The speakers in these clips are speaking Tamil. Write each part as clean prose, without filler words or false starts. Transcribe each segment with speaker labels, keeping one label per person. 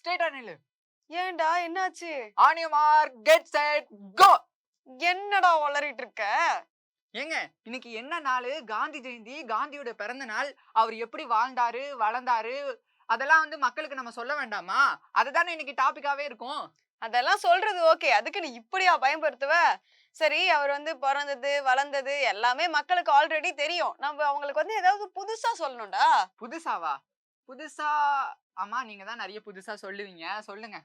Speaker 1: ஸ்ட்ரெயிட்டா நில்லு.
Speaker 2: ஏன்டா என்னாச்சு?
Speaker 1: On your mark, get set, go.
Speaker 2: என்னடா ஒளறிட்டு இருக்க?
Speaker 1: ஏங்க, இன்னைக்கு என்ன நாளு? காந்தி ஜெயந்தி. காந்தியோட பிறந்த நாள். அவர் எப்படி வாழ்ந்தாரு, வளர்ந்தாரு, அதெல்லாம் வந்து மக்களுக்கு நம்ம சொல்ல வேண்டாமா? அதுதானே இன்னைக்கு டாபிக்காவே இருக்கும்.
Speaker 2: அதெல்லாம் சொல்றது ஓகே. அதுக்கு நீ இப்படியா பயன்படுத்துவ? சரி, அவர் வந்து பொறந்தது, வளர்ந்தது எல்லாமே மக்களுக்கு ஆல்ரெடி தெரியும். நம்ம அவங்களுக்கு வந்து ஏதாவது புதுசா சொல்லணும்டா.
Speaker 1: புதுசாவா? புதுசா ஆமா, நீங்க தான் நெறைய புதுசா சொல்லுவீங்க. சொல்லுங்க.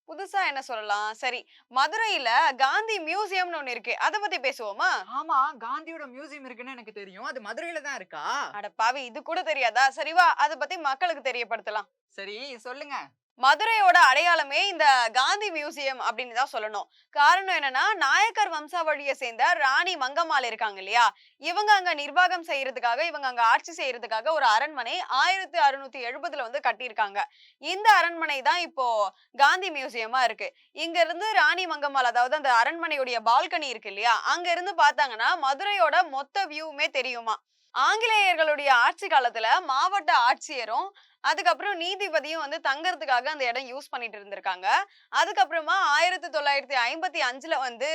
Speaker 2: புதுசா என்ன சொல்லலாம்? சரி, மதுரையில காந்தி மியூசியம்னு ஒண்ணு இருக்கு. அத பத்தி பேசுவோமா?
Speaker 1: ஆமா, காந்தியோட மியூசியம் இருக்குன்னு எனக்கு தெரியும். அது மதுரையில தான் இருக்கா?
Speaker 2: அட பாவி! இது கூட தெரியாதா? சரி வா, அத பத்தி மக்களுக்கு தெரியப்படுத்தலாம்.
Speaker 1: சரி, சொல்லுங்க.
Speaker 2: மதுரையோட அடையாளமே இந்த காந்தி மியூசியம் அப்படின்னு தான் சொல்லணும். காரணம் என்னன்னா, நாயக்கர் வம்சாவழிய சேர்ந்த ராணி மங்கம்மாள் இருக்காங்க இல்லையா? இவங்க அங்க நிர்வாகம் செய்யறதுக்காக, இவங்க அங்க ஆட்சி செய்யறதுக்காக ஒரு அரண்மனை 1670ல வந்து கட்டியிருக்காங்க. இந்த அரண்மனை தான் இப்போ காந்தி மியூசியமா இருக்கு. இங்க இருந்து ராணி மங்கம்மாள், அதாவது அந்த அரண்மனையுடைய பால்கனி இருக்கு இல்லையா? அங்க இருந்து பார்த்தாங்கன்னா, மதுரையோட மொத்த வியூவுமே தெரியுமா. ஆங்கிலேயர்களுடைய ஆட்சி காலத்துல மாவட்ட ஆட்சியரும், அதுக்கப்புறம் நீதிபதியும் வந்து தங்கறதுக்காக அந்த இடம் யூஸ் பண்ணிட்டு இருந்திருக்காங்க. அதுக்கப்புறமா 1955ல வந்து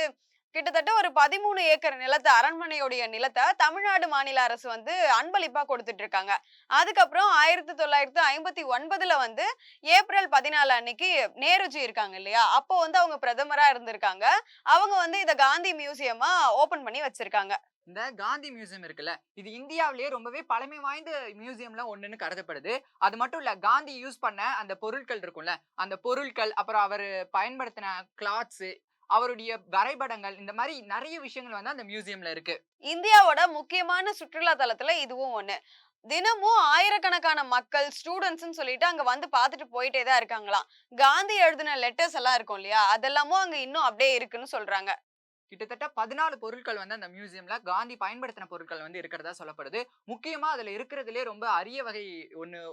Speaker 2: கிட்டத்தட்ட ஒரு 13 ஏக்கர் நிலத்த, அரண்மனையுடைய நிலத்த தமிழ்நாடு மாநில அரசு வந்து அன்பளிப்பா கொடுத்துட்டு இருக்காங்க. அதுக்கப்புறம் 1959ல வந்து ஏப்ரல் 14 அன்னைக்கு நேருஜி இருக்காங்க இல்லையா? அப்போ வந்து அவங்க பிரதமரா இருந்திருக்காங்க. அவங்க வந்து இத காந்தி மியூசியமா ஓப்பன் பண்ணி வச்சிருக்காங்க.
Speaker 1: இந்த காந்தி மியூசியம் இருக்குல்ல, இது இந்தியாவிலேயே ரொம்பவே பழமை வாய்ந்த மியூசியம்ல ஒண்ணுன்னு கருதப்படுது. அது மட்டும் இல்ல, காந்தி யூஸ் பண்ண அந்த பொருட்கள் இருக்கும்ல, அந்த பொருட்கள், அப்புறம் அவரு பயன்படுத்தின கிளாத்ஸ், அவருடைய வரைபடங்கள், இந்த மாரி நெறைய விஷயங்கள் வந்து அந்த மியூசியம்ல இருக்கு.
Speaker 2: இந்தியாவோட முக்கியமான சுற்றுலா தலத்துல இதுவும் ஒண்ணு. தினமும் ஆயிரக்கணக்கான மக்கள், ஸ்டூடண்ட்ஸ்ன்னு சொல்லிட்டு அங்க வந்து பார்த்துட்டு போயிட்டே தான் இருக்காங்களாம். காந்தி எழுதின லெட்டர்ஸ் எல்லாம் இருக்கும் இல்லையா? அதெல்லாமும் அங்க இன்னும் அப்படியே இருக்குன்னு சொல்றாங்க.
Speaker 1: கிட்டத்தட்ட 14 பொருட்கள் வந்து அந்த மியூசியம்ல காந்தி பயன்படுத்தின பொருட்கள் வந்து இருக்கிறதா சொல்லப்படுது. முக்கியமா அதுல இருக்கிறதிலேயே ரொம்ப அரிய வகை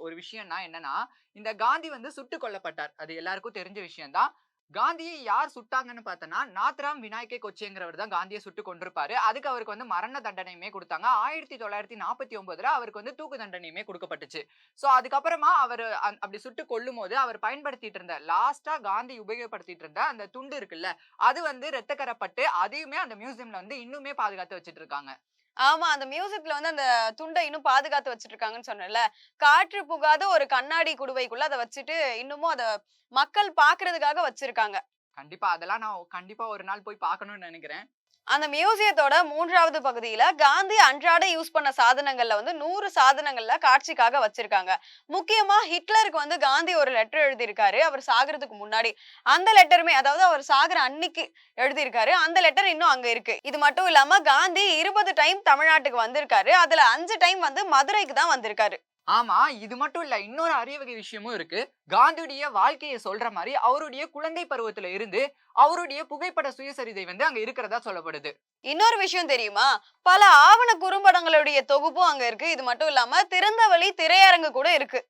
Speaker 1: ஒரு விஷயம்னா என்னன்னா, இந்த காந்தி வந்து சுட்டுக் கொல்லப்பட்டார். அது எல்லாருக்கும் தெரிஞ்ச விஷயம் தான். காந்தியை யார் சுட்டாங்கன்னு பார்த்தோம்னா, நாத்ராம் விநாயகே கோட்சேங்கிறவர் தான் காந்திய சுட்டுக் கொன்றுப்பாரு. அதுக்கு அவருக்கு வந்து மரண தண்டனையுமே குடுத்தாங்க. 1949ல அவருக்கு வந்து தூக்கு தண்டனையுமே குடுக்கப்பட்டுச்சு. சோ அதுக்கப்புறமா அவரு அப்படி சுட்டுக் கொல்லும்போது, அவர் பயன்படுத்திட்டு இருந்த லாஸ்ட்டா காந்தி உபயோகப்படுத்திட்டு இருந்த அந்த துண்டு இருக்குல்ல, அது வந்து ரத்தக்கரப்பட்டு அதையுமே அந்த மியூசியம்ல வந்து இன்னுமே பாதுகாத்து வச்சுட்டு இருக்காங்க.
Speaker 2: ஆமா, அந்த மியூசியத்துல வந்து அந்த துண்ட இன்னும் பாதுகாத்து வச்சுட்டு இருக்காங்கன்னு சொன்னேன்ல. காற்று புகாத ஒரு கண்ணாடி குடுவைக்குள்ள அத வச்சுட்டு, இன்னமும் அத மக்கள் பார்க்கறதுக்காக வச்சிருக்காங்க.
Speaker 1: கண்டிப்பா அதெல்லாம் நான் கண்டிப்பா ஒரு நாள் போய் பார்க்கணும்னு நெனைக்கிறேன்.
Speaker 2: அந்த மியூசியத்தோட 3வது பகுதியில காந்தி அன்றாட யூஸ் பண்ண சாதனங்கள்ல வந்து 100 சாதனங்கள்ல காட்சிக்காக வச்சிருக்காங்க. முக்கியமா ஹிட்லருக்கு வந்து காந்தி ஒரு லெட்டர் எழுதியிருக்காரு. அவர் சாகுறதுக்கு முன்னாடி. அந்த லெட்டருமே, அதாவது அவர் சாகுற அன்னைக்கு எழுதியிருக்காரு. அந்த லெட்டர் இன்னும் அங்க இருக்கு. இது மட்டும் இல்லாம காந்தி 20 டைம் தமிழ்நாட்டுக்கு வந்திருக்காரு. அதுல 5 டைம் வந்து மதுரைக்கு தான் வந்திருக்காரு.
Speaker 1: ஆமா. இது மட்டும் இல்ல. இன்னொரு அரிய வகை விஷயமும் இருக்கு. காந்தியுடைய வாழ்க்கைய சொல்ற மாரி, அவருடைய குழந்தை பருவத்துல இருந்து, அவருடைய புகைப்பட சுயசரிதை வந்து அங்க இருக்கிறதா சொல்லப்படுது.
Speaker 2: இன்னொரு விஷயம் தெரியுமா? பல ஆவண குறும்படங்களுடைய தொகுப்பும் அங்க இருக்கு. இது மட்டும் இல்லாம திறந்தவெளி திரையரங்கு கூட இருக்கு.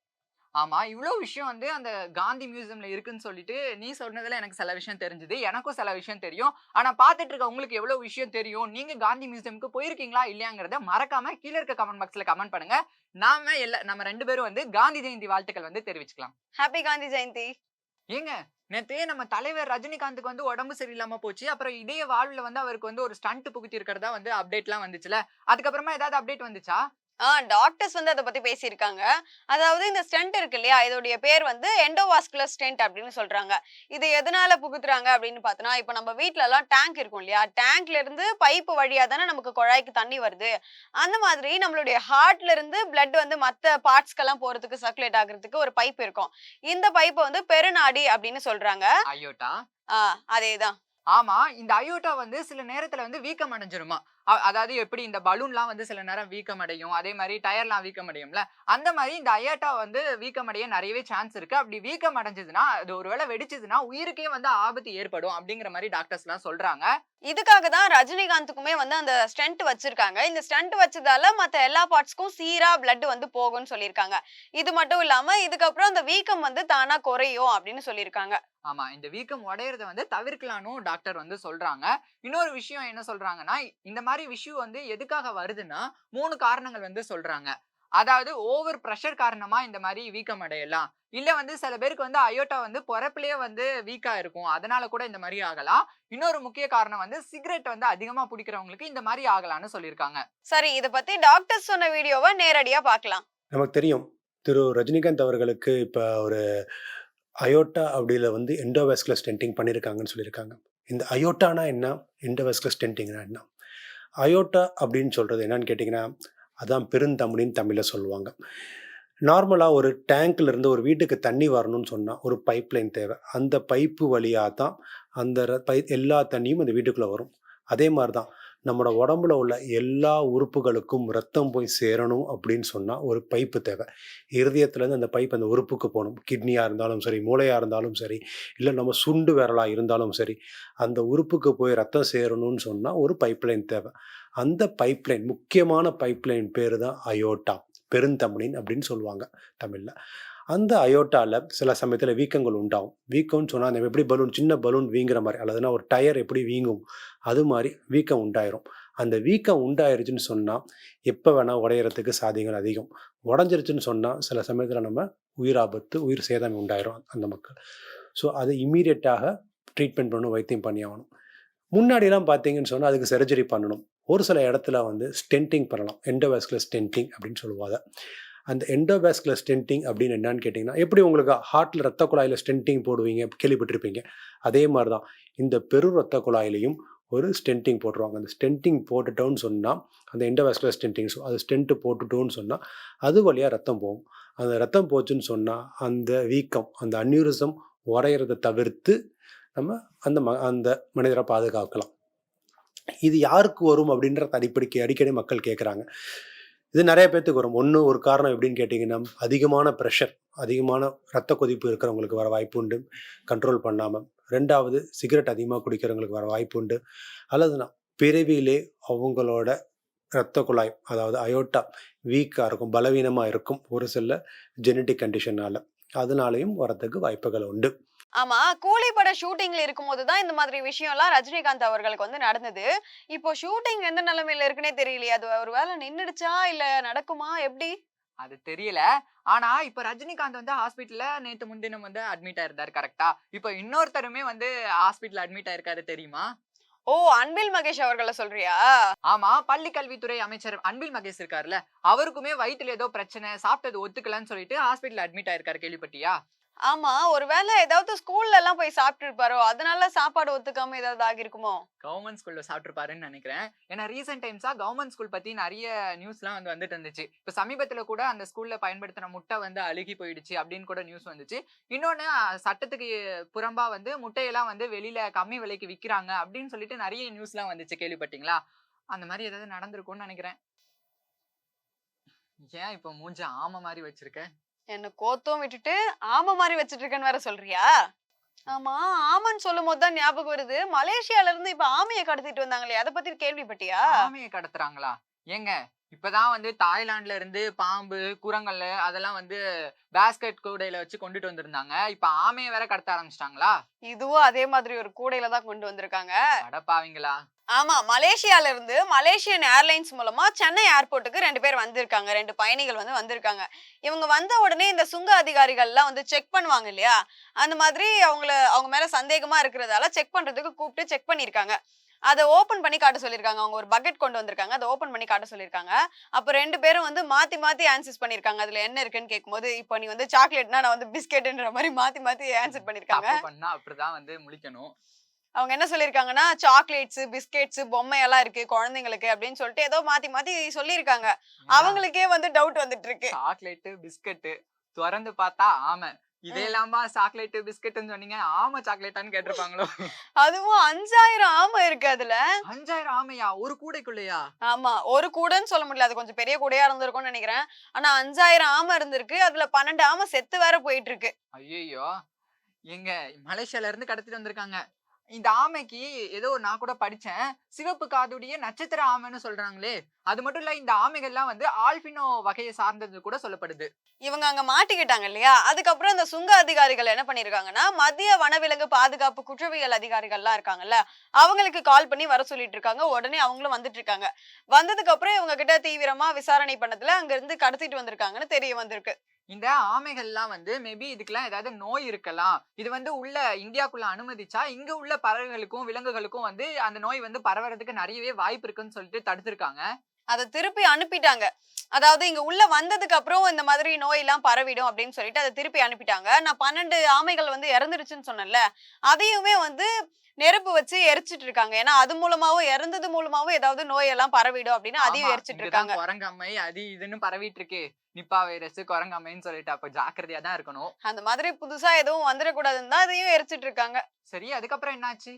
Speaker 1: ஆமா. இவ்ளோ விஷயம் வந்து அந்த காந்தி மியூசியம்ல இருக்குன்னு சொல்லிட்டு, நீ சொன்னதுல எனக்கு சில விஷயம் தெரிஞ்சது. எனக்கும் சில விஷயம் தெரியும். ஆனா பார்த்துட்டு இருக்க உங்களுக்கு எவ்வளவு விஷயம் தெரியும்? நீங்க காந்தி மியூசியம்க்கு போயிருக்கீங்களா? இல்லையாங்கிறத மறக்காம கீழ இருக்க கமெண்ட் பாக்ஸ்ல கமெண்ட் பண்ணுங்க. நம்ம 2 பேரும் வந்து காந்தி ஜெயந்தி வாழ்த்துக்கள் வந்து தெரிவிச்சுக்கலாம்.
Speaker 2: ஹேப்பி காந்தி ஜெயந்தி!
Speaker 1: ஏங்க, நேத்து நம்ம தலைவர் ரஜினிகாந்துக்கு வந்து உடம்பு சரியில்லாம போச்சு. அப்புறம் இதய வாழ்வுல வந்து அவருக்கு வந்து ஒரு ஸ்டண்ட் புகுத்தி இருக்கிறதா வந்து அப்டேட்லாம் வந்துச்சுல்ல. அதுக்கப்புறமா ஏதாவது அப்டேட் வந்துச்சா?
Speaker 2: டாக்டர்ஸ் வந்து அத பத்தி பேசியிருக்காங்க. அதாவது இந்த ஸ்டென்ட் இருக்கு இல்லையா? இதோடைய பேர் வந்து எண்டோவாஸ்குலர் ஸ்டென்ட் அப்படின்னு சொல்றாங்க. இது எதனால புகுத்துறாங்க அப்படின்னு பார்த்தோம்னா, இப்ப நம்ம வீட்லலாம் டேங்க் இருக்கும் இல்லையா? டேங்க்ல இருந்து பைப் வழியா தானே நமக்கு குழாய்க்கு தண்ணி வருது. அந்த மாதிரி நம்மளுடைய ஹார்ட்ல இருந்து பிளட் வந்து மத்த பார்ட்ஸ்க்கெல்லாம் போறதுக்கு, சர்க்குலேட் ஆகுறதுக்கு ஒரு பைப் இருக்கும். இந்த பைப்ப வந்து பெருநாடி அப்படின்னு சொல்றாங்க.
Speaker 1: அயோட்டா.
Speaker 2: ஆ அதேதான்.
Speaker 1: ஆமா. இந்த அயோட்டா வந்து சில நேரத்துல வந்து வீக்கம் அடைஞ்சிருமா. அதாவது எப்படி இந்த பலூன்லாம் வந்து சில நேரம் வீக்கம் அடையும். அதே மாரி டயர்லாம் வீக்கம் அடையும்ல. அந்த மாரி இந்த அயோட்டா வந்து வீக்கமடைய நெறையவே சான்ஸ் இருக்கு. அப்படி வீக்கம் அடைஞ்சதுன்னா, அது ஒரு வேள வெடிச்சதுன்னா, உயிருக்கே வந்து ஆபத்து ஏற்படும் அப்படிங்கிற மாரி டாக்டர்ஸ்லாம் சொல்றாங்க.
Speaker 2: இதுக்காக தான் ரஜினிகாந்துக்குமே வந்து அந்த ஸ்டென்ட் வச்சிருக்காங்க. இந்த ஸ்டென்ட் வச்சதால மத்த எல்லா பார்ட்ஸ்க்கும் சீரா பிளட் வந்து போகும்னு சொல்லியிருக்காங்க. இது மட்டும் இல்லாம இதுக்கப்புறம் அந்த வீக்கம் வந்து தானா குறையும் அப்படின்னு சொல்லியிருக்காங்க.
Speaker 1: ஆமா. இந்த வீக்கம் உடையறத வந்து தவிர்க்கலான்னும் டாக்டர் வந்து சொல்றாங்க. இன்னொரு விஷயம் என்ன சொல்றாங்கன்னா, இந்த மாரி விஷயம் வந்து எதுக்காக வருதுன்னா, 3 காரணங்கள் வந்து சொல்றாங்க. அதாவது ஓவர் பிரஷர் காரணமா இந்த மாரி வீக்கம் அடையலாம். இல்ல வந்து சில பேருக்கு வந்து அயோட்டா வந்து பொறப்பிலேயே வந்து வீக்கா இருக்கும். அதனால கூட இந்த மாரி ஆகலாம். இன்னொரு முக்கிய காரணம் வந்து சிகரெட் வந்து அதிகமா புடிக்கிறவங்களுக்கு இந்த மாரி ஆகலாம்னு சொல்லியிருக்காங்க.
Speaker 2: சரி, இத பத்தி டாக்டர் சொன்ன வீடியோவ நேரடியா பார்க்கலாம்.
Speaker 3: நமக்கு தெரியும். திரு ரஜினிகாந்த் அவர்களுக்கு இப்ப ஒரு அயோட்டா அப்படில வந்து எண்டோவாஸ்குலர் ஸ்டென்டிங் பண்ணியிருக்காங்கன்னு சொல்லியிருக்காங்க. இந்த அயோட்டானா என்ன? எண்டோவாஸ்குலர் ஸ்டென்டிங்னா என்ன? அயோட்டா அப்படின்னு சொல்றது என்னன்னு கேட்டீங்கன்னா, அதான் பெருந்தமனின்னு தமிழ்ல சொல்லுவாங்க. நார்மலா ஒரு டேங்க்ல இருந்து ஒரு வீட்டுக்கு தண்ணி வரணும்னு சொன்னா, ஒரு பைப் லைன் தேவை. அந்த பைப்பு வழியா தான் அந்த எல்லா தண்ணியும் அந்த வீட்டுக்குள்ள வரும். அதே மாரி தான் நம்மோட உடம்புல உள்ள எல்லா உறுப்புகளுக்கும் ரத்தம் போய் சேரணும் அப்படின்னு சொன்னா, ஒரு பைப்பு தேவை. இருதயத்திலேருந்து அந்த பைப் அந்த உறுப்புக்கு போணும். கிட்னியா இருந்தாலும் சரி, மூளையா இருந்தாலும் சரி, இல்ல நம்ம சுண்டு விரலா இருந்தாலும் சரி, அந்த உறுப்புக்கு போய் ரத்தம் சேரணும்னு சொன்னா, ஒரு பைப் லைன் தேவை. அந்த பைப் லைன் முக்கியமான பைப் லைன் பேரு தான் அயோட்டா. பெருந்தமனின் அப்படின்னு சொல்லுவாங்க தமிழ்ல. அந்த அயோட்டால சில சமயத்துல வீக்கங்கள் உண்டாகும். வீக்கம்னு சொன்னா நம்ம எப்படி சின்ன பலூன் வீங்குற மாரி, அல்லதுனா ஒரு டயர் எப்படி வீங்கும், அது மாரி வீக்கம் உண்டாயிரும். அந்த வீக்கம் உண்டாயிருச்சுன்னு சொன்னா, எப்ப வேணா உடையறதுக்கு சாத்தியங்கள் அதிகம். உடைஞ்சிருச்சுன்னு சொன்னா, சில சமயத்துல நம்ம உயிர் ஆபத்து, உயிர் சேதம் உண்டாயிரும் அந்த மக்கள். ஸோ அதை இம்மீடியட்டாக ட்ரீட்மெண்ட் பண்ணணும், வைத்தியம் பண்ணியாகணும். முன்னாடிலாம் பார்த்தீங்கன்னு சொன்னா, அதுக்கு சர்ஜரி பண்ணணும். ஒரு சில இடத்துல வந்து ஸ்டென்டிங் பண்ணலாம். எண்டோவாஸ்குலர் ஸ்டென்டிங் அப்படின்னு சொல்லுவாங்க. அந்த எண்டோவாஸ்குலர் ஸ்டென்டிங் அப்படின்னு என்னன்னு கேட்டீங்கன்னா, எப்படி உங்களுக்கு ஹார்ட்ல ரத்த குழாயில ஸ்டென்டிங் போடுவீங்க, கேள்விப்பட்டிருப்பீங்க. அதே மாரி தான் இந்த பெரு ரத்த குழாயிலயும் ஒரு ஸ்டென்டிங் போட்டுருவாங்க. அந்த ஸ்டென்டிங் போட்டுட்டோம்னு சொன்னா, அந்த எண்டோவாஸ்குலர் ஸ்டென்டிங் அந்த ஸ்டென்ட் போட்டுட்டோம்னு சொன்னா, அது வழியா ரத்தம் போகும். அந்த ரத்தம் போச்சுன்னு சொன்னா, அந்த வீக்கம், அந்த அன்யூரிசம் உடையறத தவிர்த்து நம்ம அந்த மனிதரை பாதுகாக்கலாம். இது யாருக்கு வரும் அப்படின்றத அடிக்கடி மக்கள் கேட்குறாங்க. இது நெறைய பேத்துக்கு வரும். ஒரு காரணம் எப்படின்னு கேட்டீங்கன்னா, அதிகமான பிரஷர், அதிகமான ரத்த கொதிப்பு இருக்கிறவங்களுக்கு வர வாய்ப்பு உண்டு, கண்ட்ரோல் பண்ணாம. 2வது சிகரெட் அதிகமா குடிக்கிறவங்களுக்கு வர வாய்ப்பு உண்டு. அல்லதுனா பிறவியிலே அவங்களோட இரத்த குழாய், அதாவது அயோட்டா வீக்கா இருக்கும், பலவீனமா இருக்கும். ஒரு சில ஜெனடிக் கண்டிஷனால. அதனாலயும் வரதுக்கு வாய்ப்புகள் உண்டு.
Speaker 2: ஆமா, கூலி பட ஷூட்டிங்ல இருக்கும்போது தான் இந்த மாதிரி விஷயம்லாம் ரஜினிகாந்த் அவர்களுக்கு வந்து நடந்தது. இப்போ ஷூட்டிங் எந்த நிலைமையில இருக்குன்னே தெரியலையே. அது ஒரு வேளை நின்னுடுச்சா? இல்ல நடக்குமா? எப்படி?
Speaker 1: அது தெரியல. ஆனா, இப்ப ரஜினிகாந்த் வந்து ஹாஸ்பிட்டல்ல நேத்து முன்தினம் வந்து அட்மிட் ஆயிருந்தாரு கரெக்ட்டா? இப்ப இன்னொருத்தருமே வந்து ஹாஸ்பிட்டல்ல அட்மிட் ஆயிருக்காரு தெரியுமா?
Speaker 2: ஓ! அன்பில் மகேஷ் அவர்கள சொல்றியா?
Speaker 1: ஆமா. பள்ளி கல்வித்துறை அமைச்சர் அன்பில் மகேஷ் இருக்காருல்ல, அவருக்குமே வயித்துல ஏதோ பிரச்சனை, சாப்பிட்டது ஒத்துக்கலன்னு சொல்லிட்டு ஹாஸ்பிட்டல்ல அட்மிட் ஆயிருக்காரு கேள்விப்பட்டியா?
Speaker 2: ஆமா. ஒரு வேளை ஏதாவது ஸ்கூல்லலாம் போய் சாப்பிட்டு இருப்பாரோ? அதனால சாப்பாடு ஒத்துக்காம ஏதாவது ஆகியிருக்குமோ?
Speaker 1: கவர்ன்மெண்ட் ஸ்கூல்ல சாப்பிட்டுருப்பாருன்னு நெனைக்கிறேன். ஏன்னா ரீசென்ட் டைம்ஸா கவர்ன்மெண்ட் ஸ்கூல் பத்தி நெறைய நியூஸ்லாம் வந்துட்டு இருந்துச்சு. இப்ப சமீபத்தில கூட அந்த ஸ்கூல்ல பயன்படுத்தின முட்டை வந்து அழுகி போயிடுச்சு அப்படின்னு கூட நியூஸ் வந்துச்சு. இன்னொன்னு சட்டத்துக்கு புறம்பா வந்து முட்டையெல்லாம் வந்து வெளியில கம்மி விலைக்கு விக்கிறாங்க அப்படின்னு சொல்லிட்டு நெறைய நியூஸ்லாம் வந்துச்சு கேள்விப்பட்டீங்களா? அந்த மாரி ஏதாவது நடந்திருக்கும்னு நெனைக்கிறேன். ஏன் இப்ப மூஞ்ச ஆம மாரி வச்சிருக்க?
Speaker 2: என்ன கோத்தும் விட்டுட்டு, ஆம மாரி வச்சுட்டு இருக்கேன்னு வேற சொல்றியா? ஆமா, ஆமன்னு சொல்லும்போது தான் ஞாபகம் வருது. மலேசியால இருந்து இப்ப ஆமைய கடத்திட்டு வந்தாங்களே, அத பத்தி கேள்விப்பட்டியா?
Speaker 1: ஆமைய கடத்துறாங்களா? ஏங்க, இப்பதான் வந்து தாய்லாந்துல இருந்து பாம்பு, குரங்கல்லு அதெல்லாம் வந்து பாஸ்கெட் கூடையில வச்சு கொண்டுட்டு வந்திருந்தாங்க. இப்ப ஆமைய வேற கடத்த ஆரம்பிச்சுட்டாங்களா?
Speaker 2: இதுவும் அதே மாதிரி ஒரு கூடையில தான் கொண்டு வந்திருக்காங்க.
Speaker 1: அடப்பாவிங்களா!
Speaker 2: ஆமா, மலேசியால இருந்து மலேசியன் ஏர்லைன்ஸ் மூலமா சென்னை ஏர்போர்ட்டுக்கு 2 பேர் வந்திருக்காங்க. 2 பயணிகள் வந்து வந்திருக்காங்க. இவங்க வந்த உடனே இந்த சுங்க அதிகாரிகள்லாம் வந்து செக் பண்ணுவாங்க இல்லையா? அந்த மாதிரி அவங்க மேல சந்தேகமா இருக்கிறதால செக் பண்றதுக்கு கூப்பிட்டு செக் பண்ணியிருக்காங்க. அத ஓப்பன் பண்ணி காட்ட சொல்லியிருக்காங்க. அவங்க ஒரு பக்கெட் கொண்டு வந்திருக்காங்க. அத ஓப்பன் பண்ணி காட்ட சொல்லியிருக்காங்க. அப்ப 2 பேரும் வந்து மாத்தி மாத்தி ஆன்சர்ஸ் பண்ணியிருக்காங்க. அதுல என்ன இருக்குன்னு கேட்கும்போது, இப்போ நீ வந்து சாக்லேட்னா நான் வந்து பிஸ்கட்ன்ற மாரி மாத்தி மாத்தி ஆன்சர் பண்ணியிருக்காங்க.
Speaker 1: தப்பு பண்ணா அப்படிதான் வந்து முழிக்கணும்.
Speaker 2: அவங்க என்ன சொல்லியிருக்காங்கன்னா, சாக்லேட்ஸ், பிஸ்கட்ஸ், பொம்மையெல்லாம் இருக்கு குழந்தைங்களுக்கு அப்படின்னு சொல்லிட்டு ஏதோ மாத்தி மாத்தி சொல்லியிருக்காங்க.
Speaker 1: ஏன்டா
Speaker 2: அவங்களுக்கே வந்து டவுட் வந்துட்டு இருக்கு.
Speaker 1: சாக்லேட்டு, பிஸ்கட்டு தொறந்து பார்த்தா ஆம.
Speaker 2: ம்.
Speaker 1: இதெல்லாமா சாக்லேட்டு, பிஸ்கட்டுன்னு சொன்னீங்க. ஆம சாக்லேட்டான்னு கேட்டிருப்பாங்களோ?
Speaker 2: அதுவும் 5000 ஆமை இருக்கு அதுல.
Speaker 1: 5000 ஆமையா? ஒரு கூடைக்குள்ளயா?
Speaker 2: ஆமா. ஒரு கூடன்னு சொல்ல முடியல. அது கொஞ்சம் பெரிய கூடையா இருந்திருக்கும்னு நெனைக்கிறேன். ஆனா 5000 ஆமை இருந்திருக்கு. அதுல 12 ஆமை செத்து வேற போயிட்டு இருக்கு.
Speaker 1: ஐய்யய்யோ! ஏங்க மலேசியால இருந்து கடத்திட்டு வந்திருக்காங்க. இந்த ஆமைக்கு ஏதோ நான் கூட படிச்சேன். சிவப்பு காதுடைய நட்சத்திர ஆமைன்னு சொல்றாங்களே! அது மட்டும் இல்ல இந்த ஆமைகள்லாம் வந்து ஆல்பினோ வகையை சார்ந்தது கூட சொல்லப்படுது.
Speaker 2: இவங்க அங்க மாட்டிக்கிட்டாங்க இல்லையா? அதுக்கப்புறம் இந்த சுங்க அதிகாரிகள் என்ன பண்ணியிருக்காங்கன்னா, மத்திய வனவிலங்கு பாதுகாப்பு குற்றவியல் அதிகாரிகள்லாம் இருக்காங்கல்ல, அவங்களுக்கு கால் பண்ணி வர சொல்லிட்டு இருக்காங்க. உடனே அவங்களும் வந்துட்டு இருக்காங்க. வந்ததுக்கு அப்புறம் இவங்க கிட்ட தீவிரமா விசாரணை பண்ணதுல அங்க இருந்து கடத்திட்டு வந்திருக்காங்கன்னு தெரிய வந்திருக்கு.
Speaker 1: இந்த ஆமைகள்லாம் வந்து மேபி இதுக்கெல்லாம் ஏதாவது நோய் இருக்கலாம். இது வந்து உள்ள இந்தியாக்குள்ள அனுமதிச்சா, இங்க உள்ள பறவைகளுக்கும், விலங்குகளுக்கும் வந்து அந்த நோய் வந்து பரவறதுக்கு நெறையவே வாய்ப்பு இருக்குன்னு சொல்லிட்டு தடுத்திருக்காங்க.
Speaker 2: அத திருப்பி அனுப்பிட்டாங்க. அதாவது இங்க உள்ள வந்ததுக்கு அப்புறம் இந்த மாதிரி நோயெல்லாம் பரவிடும் அப்படின்னு சொல்லிட்டு அத திருப்பி அனுப்பிட்டாங்க. நான் 12 ஆமைகள் வந்து இறந்துருச்சுன்னு சொன்னேன்ல, அதையுமே வந்து நெருப்பு வச்சு எரிச்சிட்டு இருக்காங்க. ஏன்னா அது மூலமாவும் இறந்தது மூலமாவும் ஏதாவது நோயெல்லாம் பரவிடும் அப்படின்னு
Speaker 1: ஆமா.
Speaker 2: அதையும் எரிச்சிட்டு
Speaker 1: இங்க தான்
Speaker 2: இருக்காங்க.
Speaker 1: குரங்கம்மை அது இதுன்னு பரவிட்டு இருக்கு. நிப்பா வைரஸ், குரங்கம்மைன்னு சொல்லிட்டு அப்ப ஜாக்கிரதையா தான் இருக்கணும்.
Speaker 2: அந்த மாதிரி புதுசா எதுவும் வந்துடக்கூடாதுன்னு தான் அதையும் எரிச்சிட்டு இருக்காங்க.
Speaker 1: சரி, அதுக்கப்புறம் என்னாச்சு?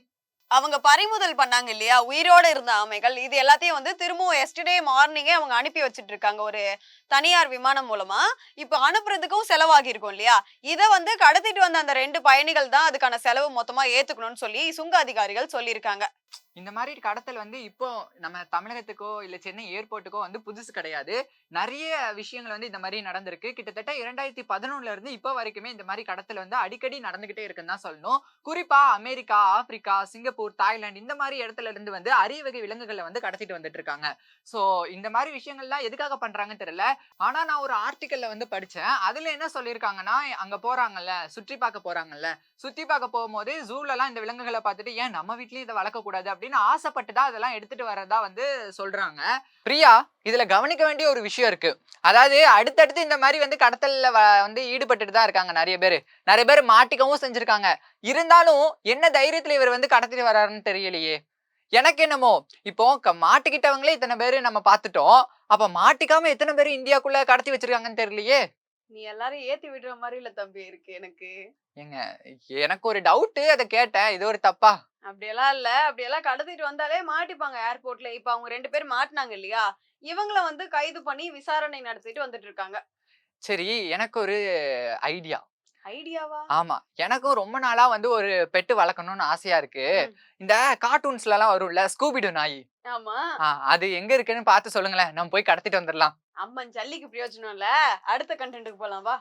Speaker 2: அவங்க பறிமுதல் பண்ணாங்க இல்லையா? உயிரோட இருந்த ஆமைகள். இது எல்லாத்தையும் வந்து திரும்பவும் எஸ்டர்டே மார்னிங்கே அவங்க அனுப்பி வச்சுட்டு இருக்காங்க. ஒரு தனியார் விமானம் மூலமா. இப்ப அனுப்புறதுக்கும் செலவாகி இருக்கும் இல்லையா? இத வந்து கடத்திட்டு வந்த அந்த 2 பயணிகள் தான் அதுக்கான செலவு மொத்தமா ஏத்துக்கணும்னு சொல்லி சுங்க அதிகாரிகள் சொல்லியிருக்காங்க.
Speaker 1: இந்த மாரி கடத்தல் வந்து இப்போ நம்ம தமிழகத்துக்கோ, இல்ல சென்னை ஏர்போர்ட்டுக்கோ வந்து புதுசு கிடையாது. நெறைய விஷயங்கள் வந்து இந்த மாரி நடந்திருக்கு. கிட்டத்தட்ட 2011ல இருந்து இப்ப வரைக்குமே இந்த மாரி கடத்தல் வந்து அடிக்கடி நடந்துகிட்டே இருக்குன்னு தான் சொல்லணும். குறிப்பா அமெரிக்கா, ஆப்பிரிக்கா, சிங்கப்பூர், தாய்லாந்து இந்த மாரி இடத்துல இருந்து வந்து அரிய வகை விலங்குகள வந்து கடத்திட்டு வந்துட்டு இருக்காங்க. சோ இந்த மாரி விஷயங்கள்லாம் எதுக்காக பண்றாங்கன்னு தெரியல. ஆனா நான் ஒரு ஆர்டிக்கல்ல வந்து படிச்சேன். அதுல என்ன சொல்லியிருக்காங்கன்னா, அங்க போறாங்கல்ல, சுற்றி பார்க்க போறாங்கல்ல, சுத்தி பார்க்க போகும்போது ஜூலலாம் இந்த விலங்குகள பார்த்துட்டு, ஏன் நம்ம வீட்லயும் இத வளர்க்கக்கூடாது அப்படின்னு ஆசைப்பட்டு தான் அதெல்லாம் எடுத்துட்டு வரதா வந்து சொல்றாங்க. பிரியா, இதுல கவனிக்க வேண்டிய ஒரு விஷயம் இருக்கு. அதாவது அடுத்தடுத்து இந்த மாரி வந்து கடத்தல்ல வந்து ஈடுபட்டுட்டு தான் இருக்காங்க நெறைய பேரு. நெறைய பேர் மாட்டிக்கவும் செஞ்சிருக்காங்க. இருந்தாலும் என்ன தைரியத்துல இவர் வந்து கடத்திட்டு வர்றாருன்னு தெரியலையே! எனக்கு என்னமோ, இப்போ மாட்டிக்கிட்டவங்களே இத்தன பேரு நம்ம பார்த்துட்டோம். அப்ப மாட்டிக்காம எத்தன பேரு இந்தியாக்குள்ள கடத்தி வச்சிருக்காங்கன்னு தெரியலையே!
Speaker 2: நீ எல்லாரும் ஏத்தி விடுற மாரி இல்ல தம்பி இருக்கு எனக்கு.
Speaker 1: ஏங்க, எனக்கு ஒரு டவுட்டு அத கேட்டேன். இது ஒரு தப்பா?
Speaker 2: அப்படியெல்லாம் இல்ல. அப்படியெல்லாம் கடத்திட்டு வந்தாலே மாட்டிப்பாங்க ஏர்போர்ட்ல. இப்ப அவங்க 2 பேர் மாட்டுனாங்க இல்லையா? இவங்கள வந்து கைது பண்ணி விசாரணை நடத்திட்டு வந்துட்டு இருக்காங்க.
Speaker 1: சரி, எனக்கு ஒரு ஐடியா.
Speaker 2: ஐடியாவா?
Speaker 1: ஆமா. எனக்கும் ரொம்ப நாளா வந்து ஒரு பெட் வளர்க்கணும்னு ஆசையா இருக்கு.
Speaker 2: ம்.
Speaker 1: இந்த கார்ட்டூன்ஸ்லலாம் வரும்ல, ஸ்கூபிடு நாய்.
Speaker 2: ஆமா.
Speaker 1: அது எங்க இருக்குன்னு பார்த்து சொல்லுங்களேன். நம்ம போய் கடத்திட்டு வந்துரலாம்.
Speaker 2: அம்மன் ஜல்லிக்கு பிரயோஜனம் இல்ல. அடுத்த கன்டென்ட்க்கு போலாம் வா.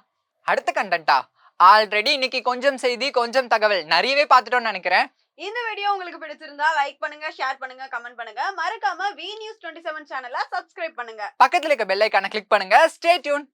Speaker 1: அடுத்த கன்டென்ட்டா? ஆல்ரெடி இன்னைக்கு கொஞ்சம் செய்தி, கொஞ்சம் தகவல் நெறையவே பார்த்துட்டோம்னு நெனைக்கிறேன்.
Speaker 2: இந்த வீடியோ உங்களுக்கு பிடிச்சிருந்தா லைக் பண்ணுங்க, ஷேர் பண்ணுங்க, கமெண்ட் பண்ணுங்க. மறக்காம வி நியூஸ் 27 சேனலை சப்ஸ்கிரைப் பண்ணுங்க.
Speaker 1: பக்கத்துல இருக்க பெல் ஐகான கிளிக் பண்ணுங்க. Stay tune.